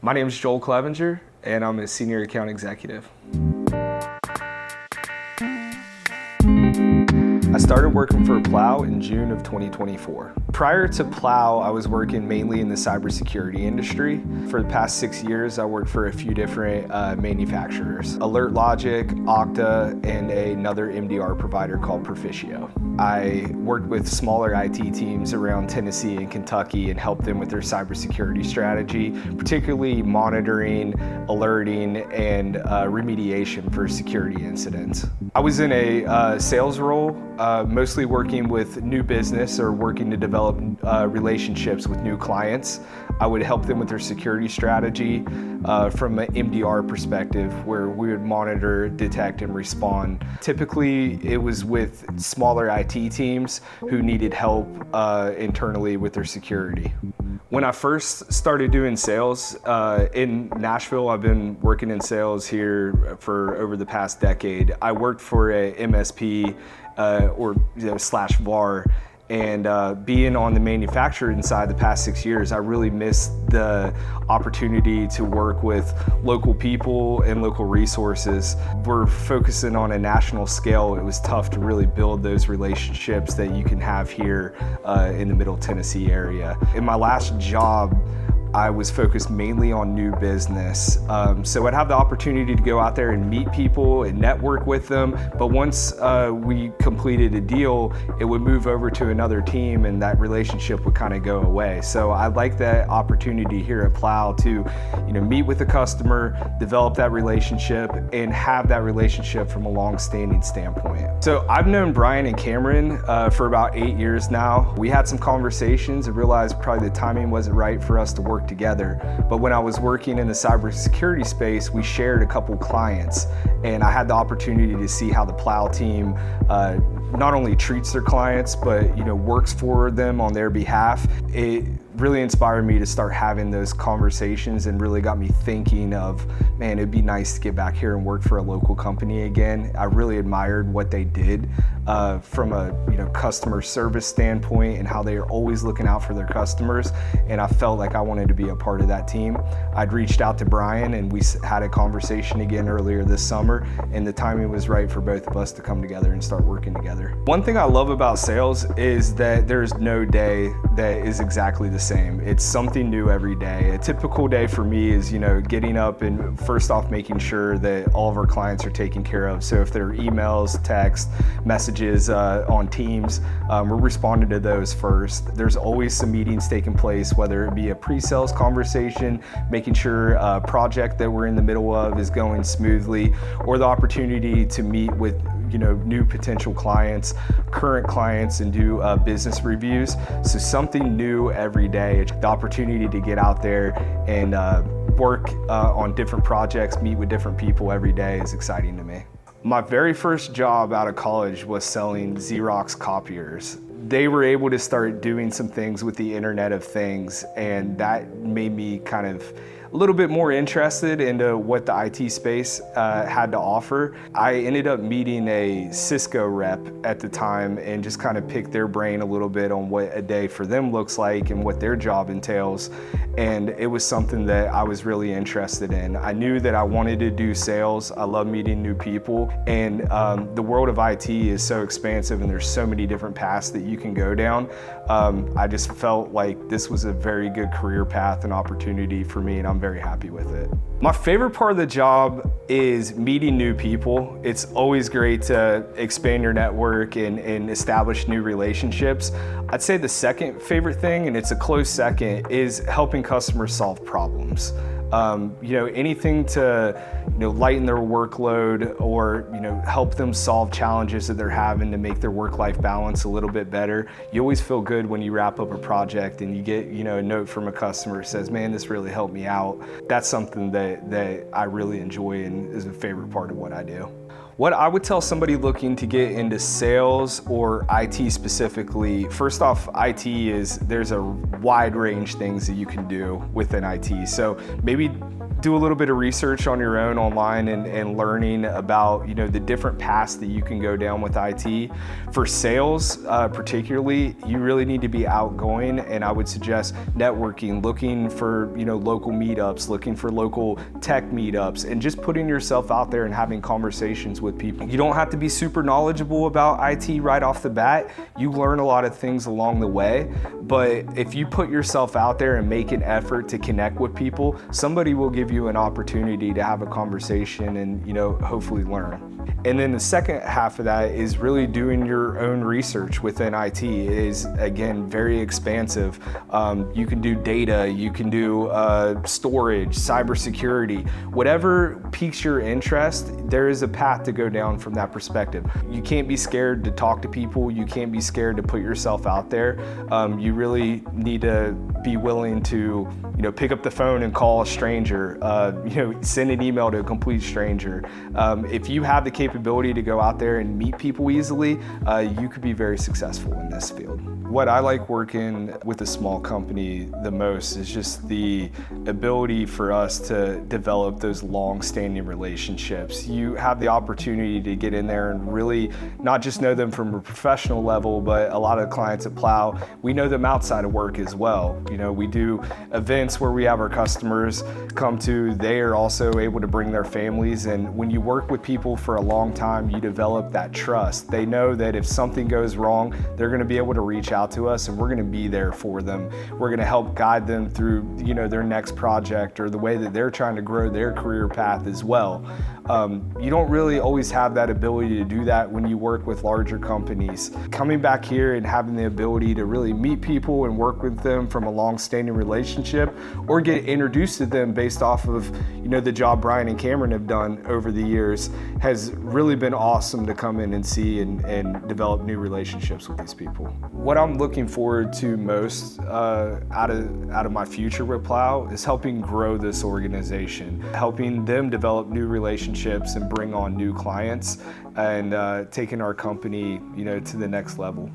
My name is Joel Clevenger, and I'm a senior account executive. I started working for Plow in June of 2024. Prior to Plow, I was working mainly in the cybersecurity industry. For the past 6 years, I worked for a few different manufacturers, Alert Logic, Okta, and another MDR provider called Proficio. I worked with smaller IT teams around Tennessee and Kentucky and helped them with their cybersecurity strategy, particularly monitoring, alerting, and remediation for security incidents. I was in a sales role, mostly working with new business or working to develop relationships with new clients. I would help them with their security strategy from an MDR perspective, where we would monitor, detect, and respond. Typically, it was with smaller IT teams who needed help internally with their security. When I first started doing sales in Nashville, I've been working in sales here for over the past decade. I worked for a MSP slash VAR, and being on the manufacturing side the past 6 years, I really missed the opportunity to work with local people and local resources. We're focusing on a national scale. It was tough to really build those relationships that you can have here in the Middle Tennessee area. In my last job, I was focused mainly on new business. So I'd have the opportunity to go out there and meet people and network with them. But once we completed a deal, it would move over to another team and that relationship would kind of go away. So I like that opportunity here at Plow to meet with the customer, develop that relationship, and have that relationship from a long-standing standpoint. So I've known Brian and Cameron for about 8 years now. We had some conversations and realized probably the timing wasn't right for us to work together. But when I was working in the cybersecurity space, we shared a couple clients, and I had the opportunity to see how the Plow team not only treats their clients, but works for them on their behalf. It really inspired me to start having those conversations and really got me thinking of, man, it'd be nice to get back here and work for a local company again. I really admired what they did from a customer service standpoint and how they are always looking out for their customers, and I felt like I wanted to be a part of that team. I'd reached out to Brian and we had a conversation again earlier this summer, and the timing was right for both of us to come together and start working together. One thing I love about sales is that there's no day that is exactly the same. It's something new every day. A typical day for me is getting up and first off making sure that all of our clients are taken care of. So if there are emails, text, messages on Teams, we're responding to those first. There's always some meetings taking place, whether it be a pre-sales conversation, making sure a project that we're in the middle of is going smoothly, or the opportunity to meet with new potential clients, current clients, and do business reviews. So something new every day. The opportunity to get out there and work on different projects, meet with different people every day is exciting to me. My very first job out of college was selling Xerox copiers. They were able to start doing some things with the Internet of Things, and that made me kind of a little bit more interested into what the IT space had to offer. I ended up meeting a Cisco rep at the time and just kind of picked their brain a little bit on what a day for them looks like and what their job entails. And it was something that I was really interested in. I knew that I wanted to do sales. I love meeting new people. And the world of IT is so expansive and there's so many different paths that you can go down. I just felt like this was a very good career path and opportunity for me, and I'm very happy with it. My favorite part of the job is meeting new people. It's always great to expand your network and establish new relationships. I'd say the second favorite thing, and it's a close second, is helping customers solve problems. Anything to lighten their workload or help them solve challenges that they're having to make their work-life balance a little bit better. You always feel good when you wrap up a project and you get a note from a customer that says, man, this really helped me out. That's something that I really enjoy and is a favorite part of what I do. What I would tell somebody looking to get into sales or IT specifically, first off, there's a wide range of things that you can do within IT. So maybe do a little bit of research on your own online and learning about, the different paths that you can go down with IT. For sales, particularly, you really need to be outgoing, and I would suggest networking, looking for, local meetups, looking for local tech meetups, and just putting yourself out there and having conversations with people. You don't have to be super knowledgeable about IT right off the bat. You learn a lot of things along the way, but if you put yourself out there and make an effort to connect with people, somebody will give you an opportunity to have a conversation and, hopefully learn. And then the second half of that is really doing your own research within IT. It is, again, very expansive. You can do data, you can do storage, cybersecurity, whatever piques your interest, there is a path to go down from that perspective. You can't be scared to talk to people. You can't be scared to put yourself out there. You really need to be willing to, pick up the phone and call a stranger, send an email to a complete stranger. If you have the capability to go out there and meet people easily, you could be very successful in this field. What I like working with a small company the most is just the ability for us to develop those long-standing relationships. You have the opportunity to get in there and really not just know them from a professional level, but a lot of clients at Plow, we know them outside of work as well. We do events where we have our customers come to, they are also able to bring their families, and when you work with people for a long time, you develop that trust. They know that if something goes wrong, they're going to be able to reach out to us and we're going to be there for them. We're going to help guide them through, their next project or the way that they're trying to grow their career path as well. You don't really always have that ability to do that when you work with larger companies. Coming back here and having the ability to really meet people and work with them from a long-standing relationship or get introduced to them based off of, the job Brian and Cameron have done over the years has really been awesome to come in and see and develop new relationships with these people. What I'm looking forward to most out of my future with Plow is helping grow this organization, helping them develop new relationships and bring on new clients and taking our company, to the next level.